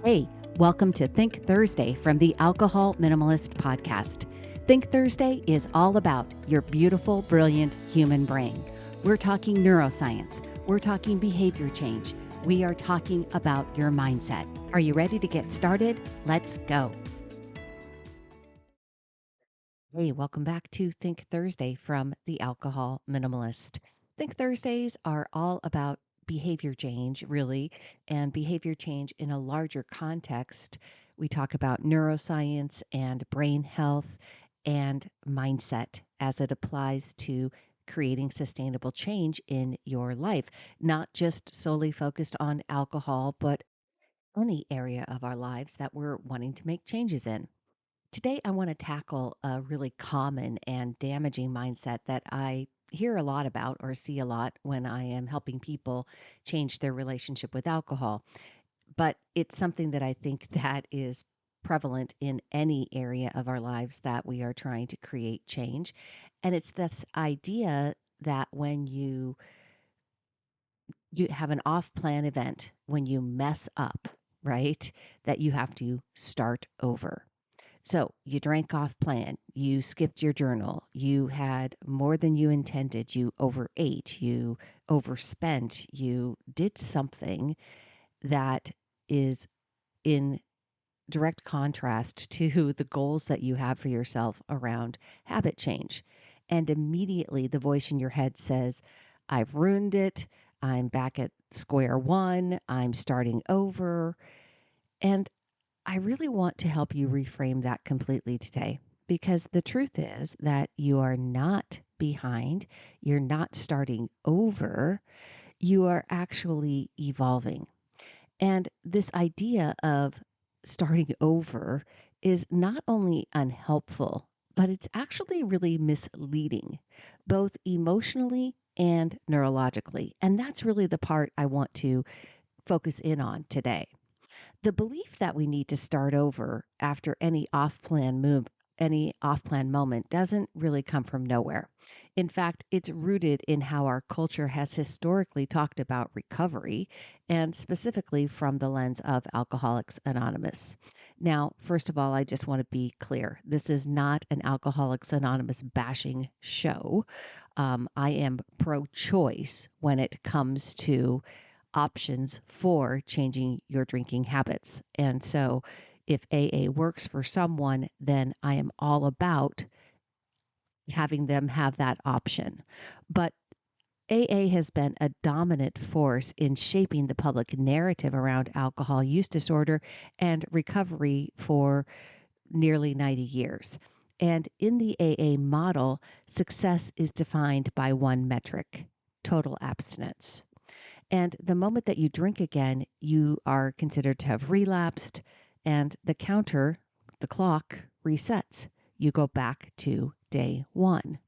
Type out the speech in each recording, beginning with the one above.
Hey, welcome to Think Thursday from the Alcohol Minimalist podcast. Think Thursday is all about your beautiful, brilliant human brain. We're talking neuroscience. We're talking behavior change. We are talking about your mindset. Are you ready to get started? Let's go. Hey, welcome back to Think Thursday from the Alcohol Minimalist. Think Thursdays are all about behavior change, really, and behavior change in a larger context. We talk about neuroscience and brain health and mindset as it applies to creating sustainable change in your life, not just solely focused on alcohol, but any area of our lives that we're wanting to make changes in. Today, I want to tackle a really common and damaging mindset that I hear a lot about or see a lot when I am helping people change their relationship with alcohol. But it's something that I think that is prevalent in any area of our lives that we are trying to create change. And it's this idea that when you do have an off plan event, when you mess up, right, that you have to start over. So you drank off plan, you skipped your journal, you had more than you intended, you overate, you overspent, you did something that is in direct contrast to the goals that you have for yourself around habit change. And immediately the voice in your head says, I've ruined it. I'm back at square one. I'm starting over. And I really want to help you reframe that completely today because the truth is that you are not behind. You're not starting over. You are actually evolving. And this idea of starting over is not only unhelpful, but it's actually really misleading, both emotionally and neurologically. And that's really the part I want to focus in on today. The belief that we need to start over after any off-plan moment doesn't really come from nowhere. In fact, it's rooted in how our culture has historically talked about recovery and specifically from the lens of Alcoholics Anonymous. Now, first of all, I just want to be clear. This is not an Alcoholics Anonymous bashing show. I am pro-choice when it comes to options for changing your drinking habits. And so if AA works for someone, then I am all about having them have that option. But AA has been a dominant force in shaping the public narrative around alcohol use disorder and recovery for nearly 90 years. And in the AA model, success is defined by one metric: total abstinence. And the moment that you drink again, you are considered to have relapsed, and the clock resets. You go back to day one.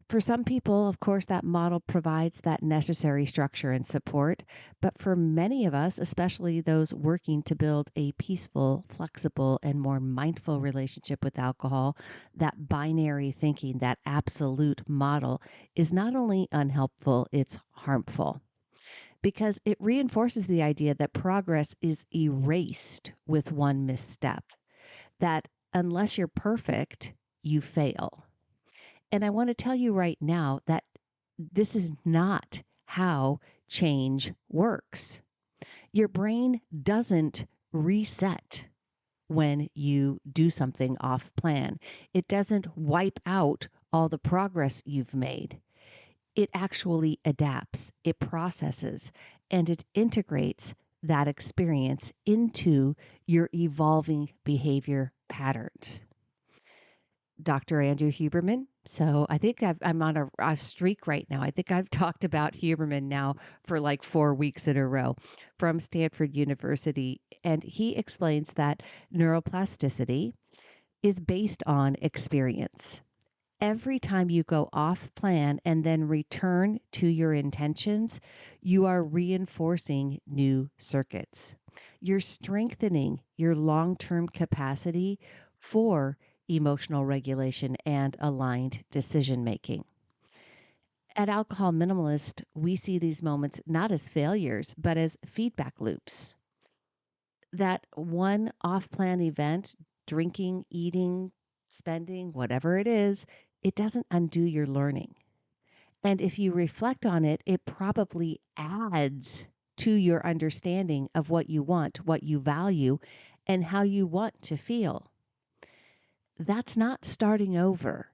For some people, of course, that model provides that necessary structure and support. But for many of us, especially those working to build a peaceful, flexible, and more mindful relationship with alcohol, that binary thinking, that absolute model is not only unhelpful, it's harmful because it reinforces the idea that progress is erased with one misstep, that unless you're perfect, you fail. And I want to tell you right now that this is not how change works. Your brain doesn't reset when you do something off plan, it doesn't wipe out all the progress you've made. It actually adapts, it processes, and it integrates that experience into your evolving behavior patterns. Dr. Andrew Huberman. So I think I'm on a streak right now. I think I've talked about Huberman now for like 4 weeks in a row from Stanford University. And he explains that neuroplasticity is based on experience. Every time you go off plan and then return to your intentions, you are reinforcing new circuits. You're strengthening your long term capacity for emotional regulation and aligned decision making. At Alcohol Minimalist, we see these moments not as failures, but as feedback loops. that one off plan event, drinking, eating, spending, whatever it is, it doesn't undo your learning. And if you reflect on it, it probably adds to your understanding of what you want, what you value, and how you want to feel. That's not starting over.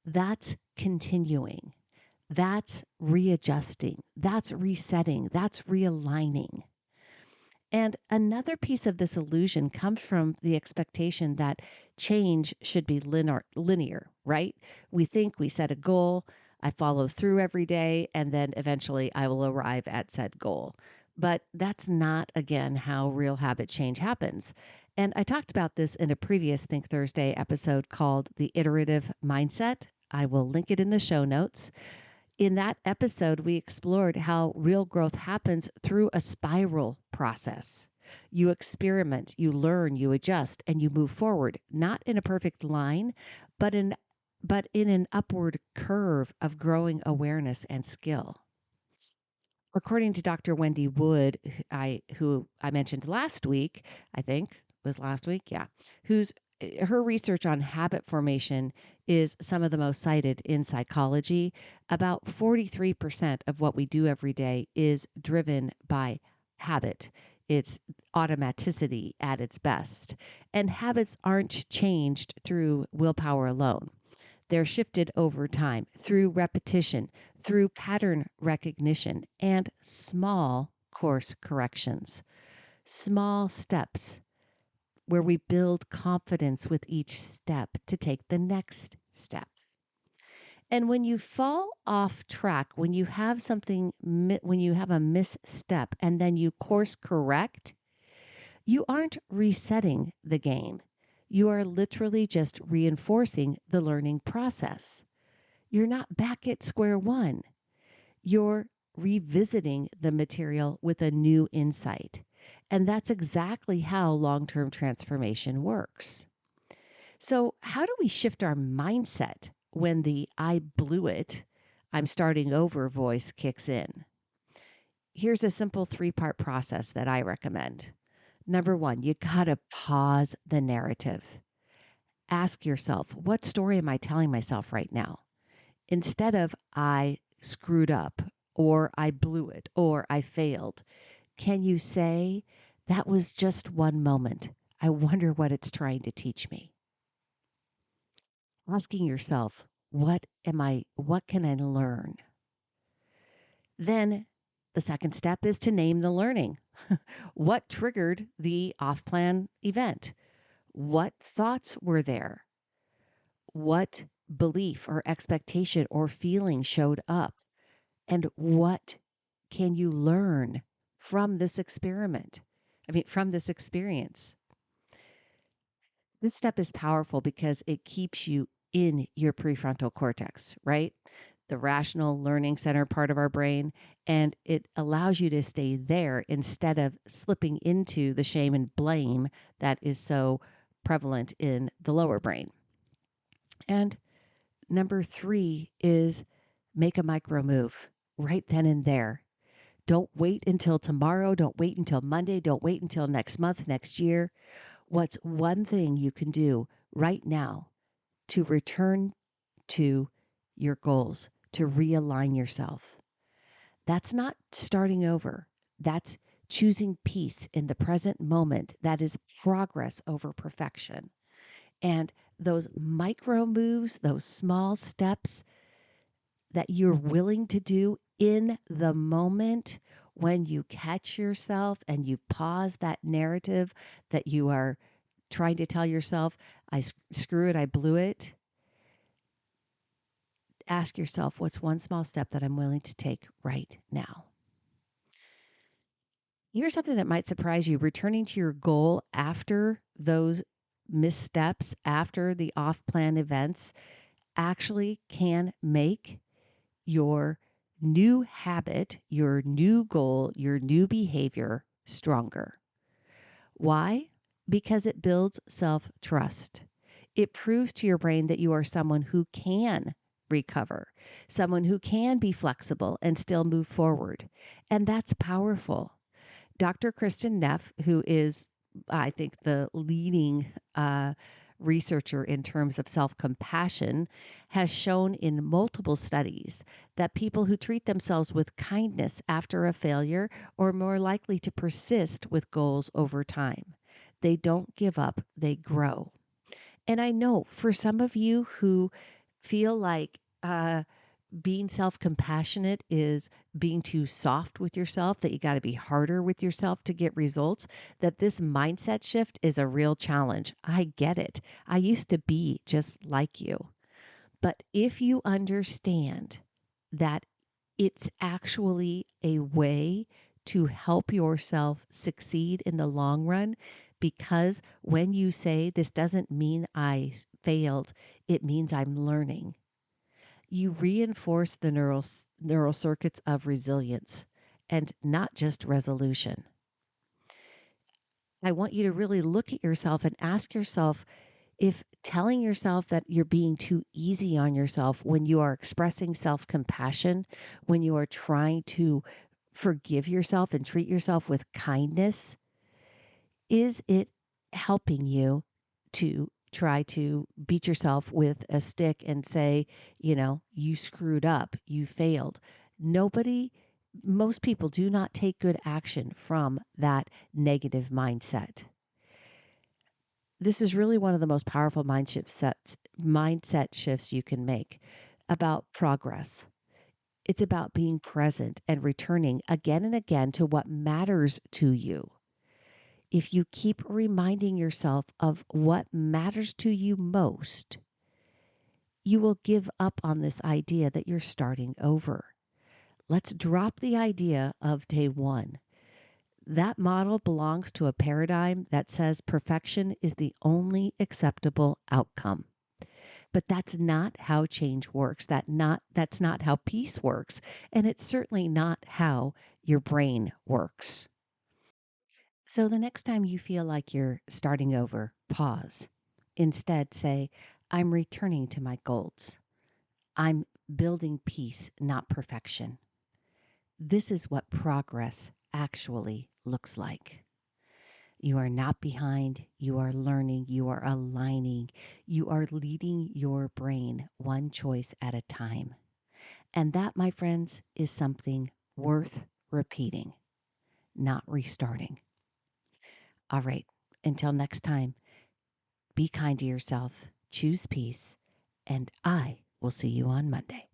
That's continuing. That's readjusting. That's resetting. That's realigning. And another piece of this illusion comes from the expectation that change should be linear, right? We think we set a goal, I follow through every day, and then eventually I will arrive at said goal. But that's not, again, how real habit change happens. And I talked about this in a previous Think Thursday episode called The Iterative Mindset. I will link it in the show notes. In that episode, we explored how real growth happens through a spiral process. You experiment, you learn, you adjust, and you move forward, not in a perfect line, but in an upward curve of growing awareness and skill. According to Dr. Wendy Wood, who I mentioned last week, I think was last week, yeah, who's her research on habit formation is some of the most cited in psychology. About 43% of what we do every day is driven by habit. It's automaticity at its best. And habits aren't changed through willpower alone. They're shifted over time through repetition, through pattern recognition, and small course corrections. Small steps where we build confidence with each step to take the next step. And when you fall off track, when you have when you have a misstep and then you course correct, you aren't resetting the game. You are literally just reinforcing the learning process. You're not back at square one. You're revisiting the material with a new insight. And that's exactly how long term transformation works. So, how do we shift our mindset when the I blew it, I'm starting over voice kicks in? Here's a simple 3-part process that I recommend. Number one, you got to pause the narrative. Ask yourself, what story am I telling myself right now? Instead of I screwed up or I blew it or I failed, can you say, that was just one moment. I wonder what it's trying to teach me. Asking yourself, what can I learn? Then the second step is to name the learning. What triggered the off plan event? What thoughts were there? What belief or expectation or feeling showed up? And what can you learn from this experiment? From this experience. This step is powerful because it keeps you in your prefrontal cortex, right? The rational learning center part of our brain. And it allows you to stay there instead of slipping into the shame and blame that is so prevalent in the lower brain. And number 3 is make a micro move right then and there. Don't wait until tomorrow. Don't wait until Monday. Don't wait until next month, next year. What's one thing you can do right now to return to your goals, to realign yourself? That's not starting over. That's choosing peace in the present moment. That is progress over perfection. And those micro moves, those small steps that you're willing to do in the moment when you catch yourself and you pause that narrative that you are trying to tell yourself, screw it, I blew it. Ask yourself, what's one small step that I'm willing to take right now? Here's something that might surprise you. Returning to your goal after those missteps, after the off plan events, actually can make your new habit, your new goal, your new behavior stronger. Why? Because it builds self-trust. It proves to your brain that you are someone who can recover, someone who can be flexible and still move forward. And that's powerful. Dr. Kristen Neff, who is I think, the leading researcher in terms of self compassion, has shown in multiple studies that people who treat themselves with kindness after a failure are more likely to persist with goals over time. They don't give up, they grow. And I know for some of you who feel like, being self compassionate is being too soft with yourself, that you got to be harder with yourself to get results, that this mindset shift is a real challenge. I get it. I used to be just like you. But if you understand that it's actually a way to help yourself succeed in the long run, because when you say, this doesn't mean I failed, it means I'm learning, you reinforce the neural circuits of resilience and not just resolution. I want you to really look at yourself and ask yourself if telling yourself that you're being too easy on yourself when you are expressing self compassion, when you are trying to forgive yourself and treat yourself with kindness, is it helping you to try to beat yourself with a stick and say, you screwed up, you failed? Nobody, most people do not take good action from that negative mindset. This is really one of the most powerful mindset shifts you can make about progress. It's about being present and returning again and again to what matters to you. If you keep reminding yourself of what matters to you most, you will give up on this idea that you're starting over. Let's drop the idea of day one. That model belongs to a paradigm that says perfection is the only acceptable outcome. But that's not how change works. That's not how peace works. And it's certainly not how your brain works. So the next time you feel like you're starting over, pause. Instead, say, I'm returning to my goals. I'm building peace, not perfection. This is what progress actually looks like. You are not behind. You are learning. You are aligning. You are leading your brain one choice at a time. And that, my friends, is something worth repeating, not restarting. All right. Until next time, be kind to yourself, choose peace, and I will see you on Monday.